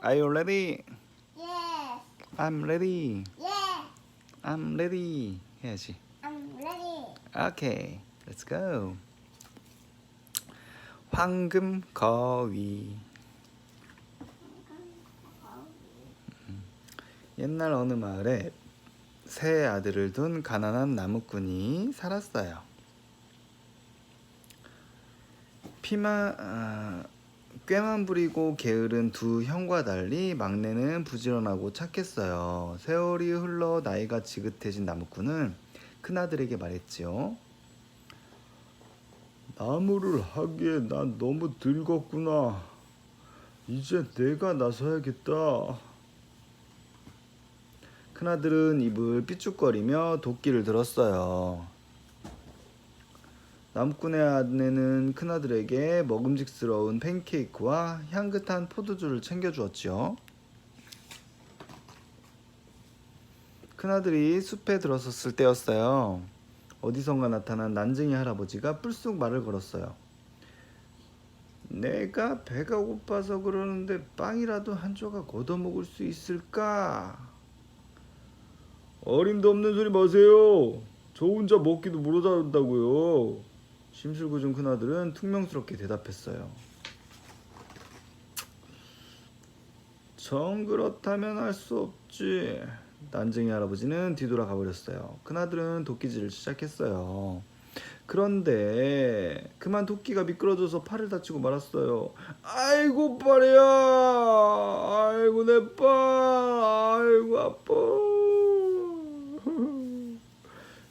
Are you ready? Yes. I'm ready. Yeah. I'm ready. 해야지. I'm ready. Okay, let's go. 황금 거위. 옛날 어느 마을에 세 아들을 둔 가난한 나무꾼이 살았어요. 꾀만 부리고 게으른 두 형과 달리 막내는 부지런하고 착했어요. 세월이 흘러 나이가 지긋해진 나무꾼은 큰아들에게 말했지요. 나무를 하기에 난 너무 늙었구나. 이제 내가 나서야겠다. 큰아들은 입을 삐죽거리며 도끼를 들었어요. 나무꾼의 아내는 큰아들에게 먹음직스러운 팬케이크와 향긋한 포도주를 챙겨주었지요. 큰아들이 숲에 들어섰을 때였어요. 어디선가 나타난 난쟁이 할아버지가 불쑥 말을 걸었어요. 내가 배가 고파서 그러는데 빵이라도 한 조각 얻어먹을 수 있을까? 어림도 없는 소리 마세요. 저 혼자 먹기도 모자란다고요. 심술궂은 큰아들은 퉁명스럽게 대답했어요. 정 그렇다면 할 수 없지. 난쟁이 할아버지는 뒤돌아가 버렸어요. 큰아들은 도끼질을 시작했어요. 그런데 그만 도끼가 미끄러져서 팔을 다치고 말았어요. 아이고 팔이야. 아이고 내 팔. 아이고 아파.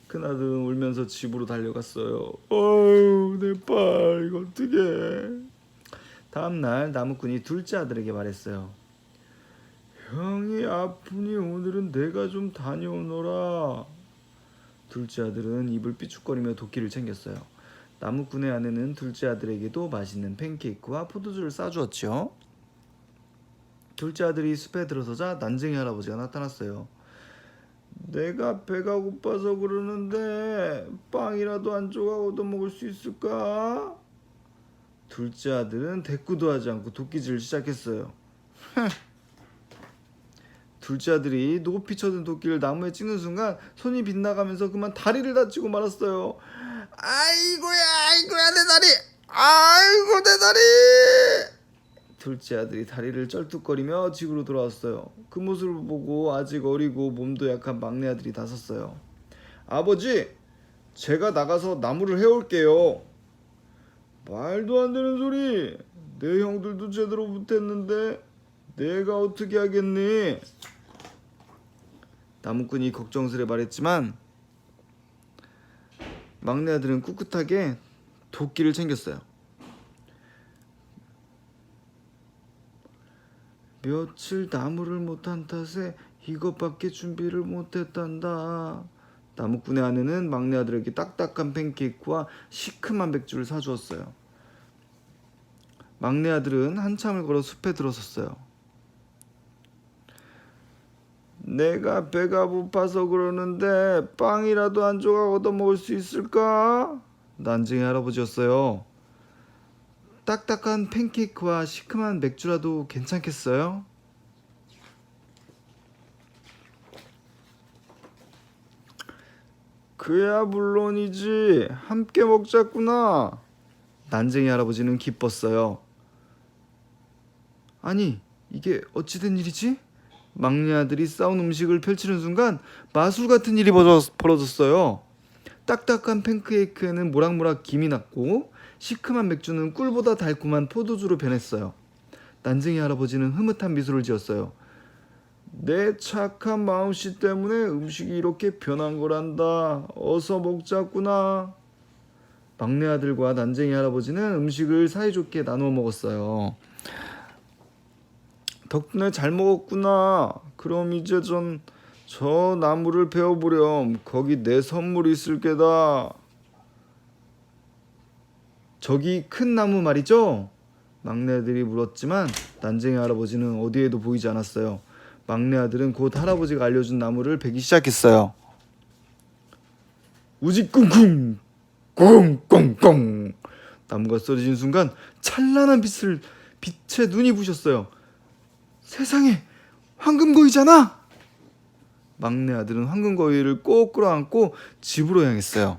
큰아들은 울면서 집으로 달려갔어요. 어휴 내 팔 이거 어떡해. 다음날 나무꾼이 둘째 아들에게 말했어요. 형이 아프니 오늘은 내가 좀 다녀오너라. 둘째 아들은 입을 삐죽거리며 도끼를 챙겼어요. 나무꾼의 아내는 둘째 아들에게도 맛있는 팬케이크와 포도주를 싸주었죠. 둘째 아들이 숲에 들어서자 난쟁이 할아버지가 나타났어요. 내가 배가 고파서 그러는데 빵이라도 한 조각 얻어먹을 수 있을까? 둘째 아들은 대꾸도 하지 않고 도끼질을 시작했어요. 둘째 아들이 높이 쳐든 도끼를 나무에 찍는 순간 손이 빗나가면서 그만 다리를 다치고 말았어요. 아이고야 내 다리. 아이고 내 다리. 둘째 아들이 다리를 쩔뚝거리며 집으로 돌아왔어요. 그 모습을 보고 아직 어리고 몸도 약한 막내 아들이 나섰어요. 아버지, 제가 나가서 나무를 해올게요. 말도 안 되는 소리. 내 형들도 제대로 못했는데 내가 어떻게 하겠니? 나무꾼이 걱정스레 말했지만 막내 아들은 꿋꿋하게 도끼를 챙겼어요. 며칠 나무를 못한 탓에 이것밖에 준비를 못했단다. 나무꾼의 아내는 막내 아들에게 딱딱한 팬케이크와 시큼한 맥주를 사주었어요. 막내 아들은 한참을 걸어 숲에 들어섰어요. 내가 배가 고파서 그러는데 빵이라도 한 조각 얻어먹을 수 있을까? 난쟁이 할아버지였어요. 딱딱한 팬케이크와 시큼한 맥주라도 괜찮겠어요? 그야 물론이지. 함께 먹자꾸나. 난쟁이 할아버지는 기뻤어요. 아니, 이게 어찌된 일이지? 막내 아들이 싸운 음식을 펼치는 순간 마술 같은 일이 벌어졌어요. 딱딱한 팬케이크에는 모락모락 김이 났고 시큼한 맥주는 꿀보다 달콤한 포도주로 변했어요. 난쟁이 할아버지는 흐뭇한 미소를 지었어요. 내 착한 마음씨 때문에 음식이 이렇게 변한 거란다. 어서 먹자꾸나. 막내 아들과 난쟁이 할아버지는 음식을 사이좋게 나누어 먹었어요. 덕분에 잘 먹었구나. 그럼 이제 저 나무를 베어보렴. 거기 내 선물이 있을 게다. 저기 큰 나무 말이죠? 막내아들이 물었지만 난쟁이 할아버지는 어디에도 보이지 않았어요. 막내 아들은 곧 할아버지가 알려준 나무를 베기 시작했어요. 우지꿍꿍 꿍꿍꿍. 나무가 쓰러진 순간 찬란한 빛에 눈이 부셨어요. 세상에, 황금거위잖아. 막내 아들은 황금거위를 꼭 끌어안고 집으로 향했어요.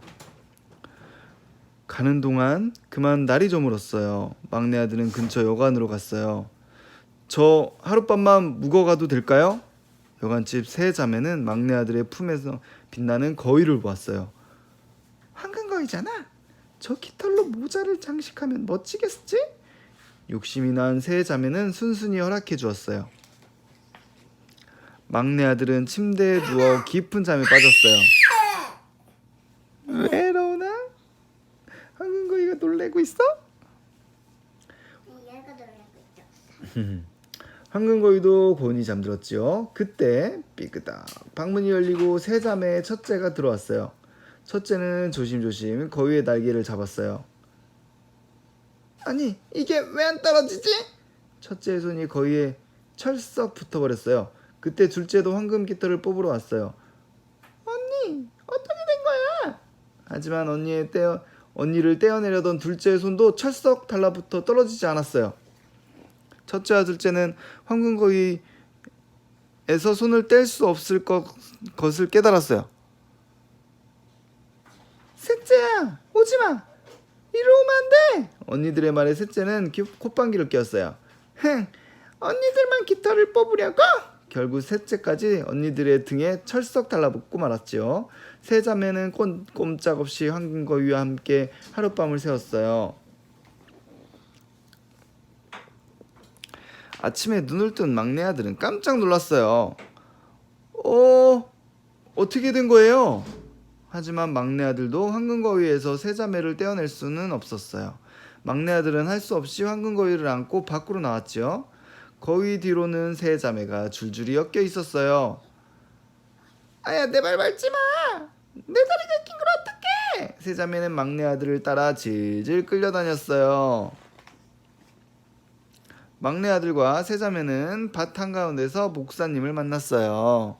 가는 동안 그만 날이 저물었어요. 막내 아들은 근처 여관으로 갔어요. 저 하룻밤만 묵어가도 될까요? 여관집 세 자매는 막내 아들의 품에서 빛나는 거위를 보았어요. 황금거위잖아. 저 깃털로 모자를 장식하면 멋지겠지? 욕심이 난 세 자매는 순순히 허락해 주었어요. 막내 아들은 침대에 누워 깊은 잠에 빠졌어요. 왜 러나? 황금거위가 놀래고 있어? 얘가 놀라고 있죠. 황금거위도 곤히 잠들었지요. 그때 삐끄다 방문이 열리고 세 자매의 첫째가 들어왔어요. 첫째는 조심조심 거위의 날개를 잡았어요. 아니, 이게 왜 안 떨어지지? 첫째의 손이 거위에 철썩 붙어버렸어요. 그때 둘째도 황금 깃털을 뽑으러 왔어요. 언니, 어떻게 된 거야? 하지만 언니를 떼어내려던 둘째의 손도 철썩 달라붙어 떨어지지 않았어요. 첫째와 둘째는 황금거위에서 손을 뗄 수 없을 것을 깨달았어요. 셋째야, 오지마. 이리 오면 안 돼. 언니들의 말에 셋째는 콧방귀를 뀌었어요. 흥, 언니들만 깃털을 뽑으려고? 결국 셋째까지 언니들의 등에 철썩 달라붙고 말았지요. 세 자매는 꼼짝없이 황금거위와 함께 하룻밤을 새웠어요. 아침에 눈을 뜬 막내 아들은 깜짝 놀랐어요. 어떻게 된 거예요? 하지만 막내 아들도 황금거위에서 세 자매를 떼어낼 수는 없었어요. 막내 아들은 할 수 없이 황금거위를 안고 밖으로 나왔지요. 거위 뒤로는 세 자매가 줄줄이 엮여 있었어요. 아야, 내 발 밟지 마. 내 다리가 낀 걸 어떡해. 세 자매는 막내 아들을 따라 질질 끌려다녔어요. 막내 아들과 세 자매는 밭 한가운데서 목사님을 만났어요.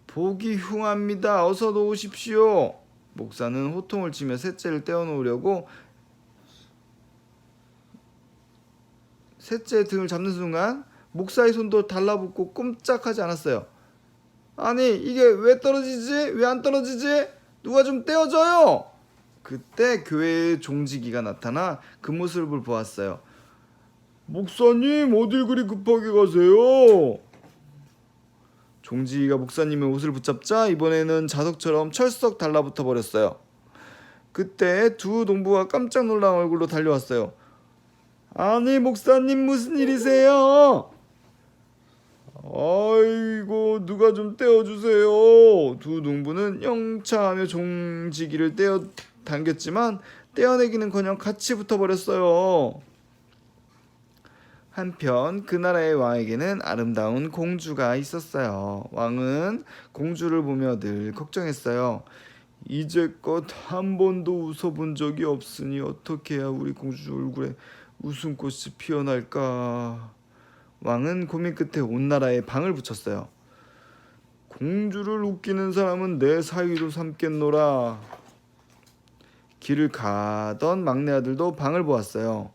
보기 흉합니다. 어서 오십시오. 목사는 호통을 치며 셋째를 떼어놓으려고 셋째 등을 잡는 순간 목사의 손도 달라붙고 꼼짝하지 않았어요. 아니, 이게 왜 떨어지지? 왜 안 떨어지지? 누가 좀 떼어줘요. 그때 교회의 종지기가 나타나 그 모습을 보았어요. 목사님, 어딜 그리 급하게 가세요? 종지기가 목사님의 옷을 붙잡자 이번에는 자석처럼 철썩 달라붙어 버렸어요. 그때 두 농부가 깜짝 놀란 얼굴로 달려왔어요. 아니, 목사님, 무슨 일이세요? 아이고, 누가 좀 떼어주세요. 두 농부는 영차하며 종지기를 떼어 당겼지만 떼어내기는커녕 같이 붙어버렸어요. 한편 그 나라의 왕에게는 아름다운 공주가 있었어요. 왕은 공주를 보며 늘 걱정했어요. 이제껏 한 번도 웃어본 적이 없으니 어떻게 해야 우리 공주 얼굴에 웃음꽃이 피어날까. 왕은 고민 끝에 온 나라에 방을 붙였어요. 공주를 웃기는 사람은 내 사위로 삼겠노라. 길을 가던 막내 아들도 방을 보았어요.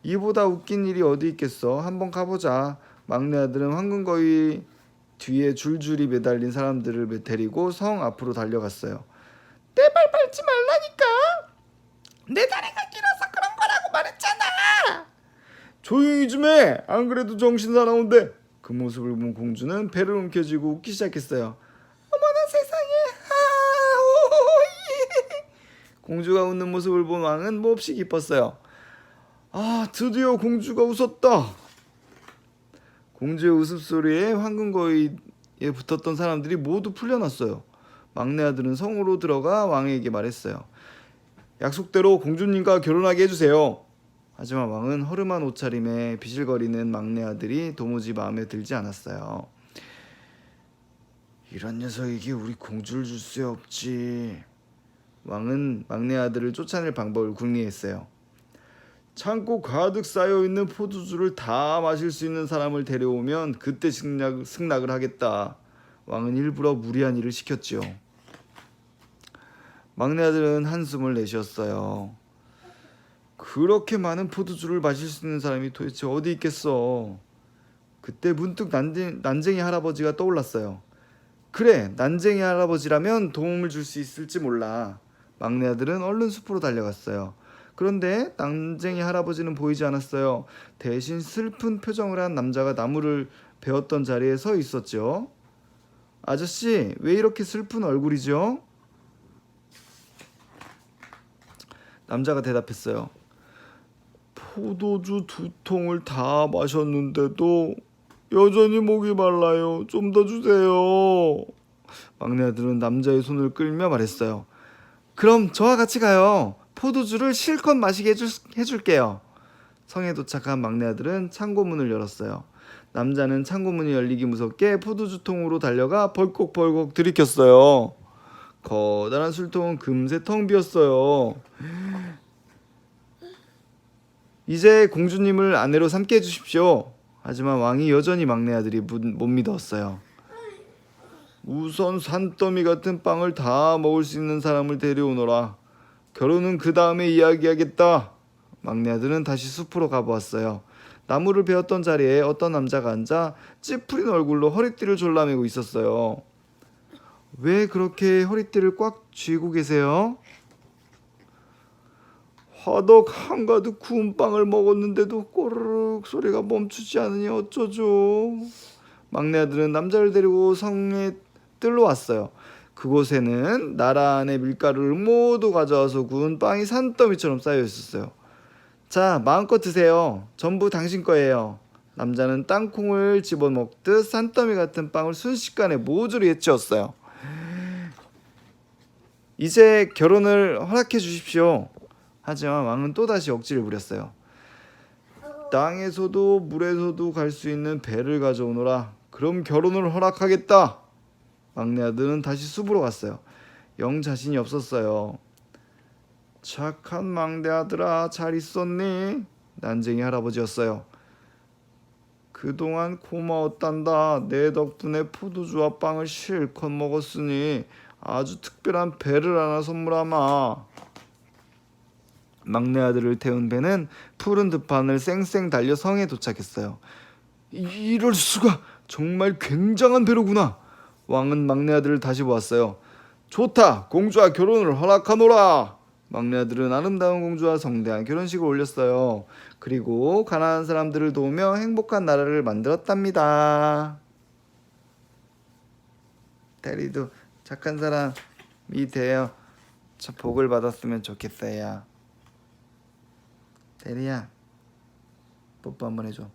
이보다 웃긴 일이 어디 있겠어. 한번 가보자. 막내 아들은 황금거위 뒤에 줄줄이 매달린 사람들을 데리고 성 앞으로 달려갔어요. 내 발 밟지 말라니까. 내 다리가 길어서 그런 거라고 말했잖아. 조용히 좀 해. 안 그래도 정신 사나운데. 그 모습을 본 공주는 배를 움켜쥐고 웃기 시작했어요. 어머나 세상에. 공주가 웃는 모습을 본 왕은 몹시 기뻤어요. 아, 드디어 공주가 웃었다. 공주의 웃음소리에 황금거위에 붙었던 사람들이 모두 풀려났어요. 막내 아들은 성으로 들어가 왕에게 말했어요. 약속대로 공주님과 결혼하게 해주세요. 하지만 왕은 허름한 옷차림에 비실거리는 막내 아들이 도무지 마음에 들지 않았어요. 이런 녀석에게 우리 공주를 줄 수 없지. 왕은 막내 아들을 쫓아낼 방법을 궁리했어요. 창고 가득 쌓여있는 포도주를 다 마실 수 있는 사람을 데려오면 그때 승낙을 하겠다. 왕은 일부러 무리한 일을 시켰지요. 막내 아들은 한숨을 내쉬었어요. 그렇게 많은 포도주를 마실 수 있는 사람이 도대체 어디 있겠어. 그때 문득 난쟁이 할아버지가 떠올랐어요. 그래, 난쟁이 할아버지라면 도움을 줄 수 있을지 몰라. 막내 아들은 얼른 숲으로 달려갔어요. 그런데 난쟁이 할아버지는 보이지 않았어요. 대신 슬픈 표정을 한 남자가 나무를 베었던 자리에 서 있었죠. 아저씨, 왜 이렇게 슬픈 얼굴이죠? 남자가 대답했어요. 포도주 2통을 다 마셨는데도 여전히 목이 말라요. 좀 더 주세요. 막내 아들은 남자의 손을 끌며 말했어요. 그럼 저와 같이 가요. 포도주를 실컷 마시게 해줄게요. 성에 도착한 막내 아들은 창고문을 열었어요. 남자는 창고문이 열리기 무섭게 포도주통으로 달려가 벌컥벌컥 들이켰어요. 커다란 술통은 금세 텅 비었어요. 이제 공주님을 아내로 삼게 해주십시오. 하지만 왕이 여전히 막내 아들이 못 믿었어요. 우선 산더미 같은 빵을 다 먹을 수 있는 사람을 데려오너라. 결혼은 그 다음에 이야기하겠다. 막내 아들은 다시 숲으로 가보았어요. 나무를 베었던 자리에 어떤 남자가 앉아 찌푸린 얼굴로 허리띠를 졸라매고 있었어요. 왜 그렇게 허리띠를 꽉 쥐고 계세요? 화덕 한가득 구운 빵을 먹었는데도 꼬르륵 소리가 멈추지 않으니 어쩌죠? 막내 아들은 남자를 데리고 성에 뜰러 왔어요. 그곳에는 나라 안의 밀가루를 모두 가져와서 구운 빵이 산더미처럼 쌓여 있었어요. 자, 마음껏 드세요. 전부 당신 거예요. 남자는 땅콩을 집어먹듯 산더미 같은 빵을 순식간에 모조리 해치웠어요. 이제 결혼을 허락해 주십시오. 하지만 왕은 또다시 억지를 부렸어요. 땅에서도 물에서도 갈 수 있는 배를 가져오너라. 그럼 결혼을 허락하겠다. 막내 아들은 다시 숲으로 갔어요. 영 자신이 없었어요. 착한 막내 아들아, 잘 있었니? 난쟁이 할아버지였어요. 그동안 고마웠단다. 내 덕분에 포도주와 빵을 실컷 먹었으니 아주 특별한 배를 하나 선물하마. 막내 아들을 태운 배는 푸른 들판을 쌩쌩 달려 성에 도착했어요. 이럴 수가, 정말 굉장한 배로구나. 왕은 막내 아들을 다시 보았어요. 좋다, 공주와 결혼을 허락하노라. 막내 아들은 아름다운 공주와 성대한 결혼식을 올렸어요. 그리고 가난한 사람들을 도우며 행복한 나라를 만들었답니다. 테리도 착한 사람이 되어 저 복을 받았으면 좋겠어요. 테리야, 뽀뽀 한번 해줘.